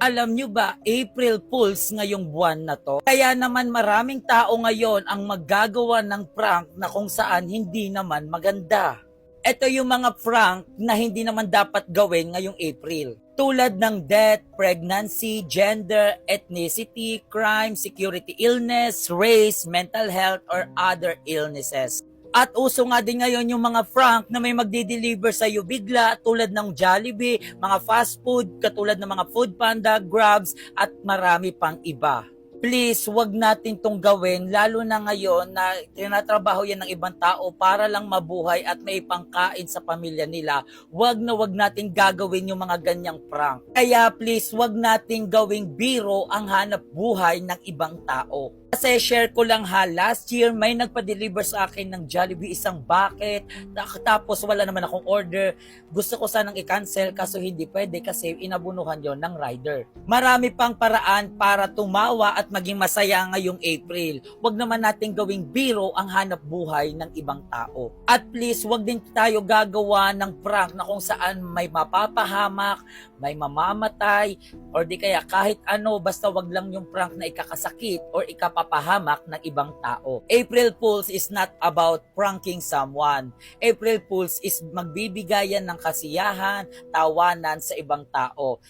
Alam nyo ba, April Fools ngayong buwan na to? Kaya naman maraming tao ngayon ang maggagawa ng prank na kung saan hindi naman maganda. Ito yung mga prank na hindi naman dapat gawin ngayong April. Tulad ng death, pregnancy, gender, ethnicity, crime, security illness, race, mental health, or other illnesses. At uso nga din ngayon yung mga prank na may magdi-deliver sa iyo bigla tulad ng Jollibee, mga fast food, katulad ng mga Food Panda, Grabs, at marami pang iba. Please, wag natin tong gawin, lalo na ngayon na tinatrabaho yan ng ibang tao para lang mabuhay at may pangkain sa pamilya nila. Wag na wag natin gagawin yung mga ganyang prank. Kaya please, wag natin gawing biro ang hanap buhay ng ibang tao. Kasi share ko lang ha, last year may nagpa-deliver sa akin ng Jollibee isang bucket, tapos wala naman akong order. Gusto ko sanang i-cancel kaso hindi pwede kasi inabunuhan yon ng rider. Marami pang paraan para tumawa at maging masaya ngayong April. Wag naman natin gawing biro ang hanap buhay ng ibang tao. At please, wag din tayo gagawa ng prank na kung saan may mapapahamak, may mamamatay, or di kaya kahit ano, basta wag lang yung prank na ikakasakit or ikapapahamak ng ibang tao. April Fools is not about pranking someone. April Fools is magbibigayan ng kasiyahan, tawanan sa ibang tao.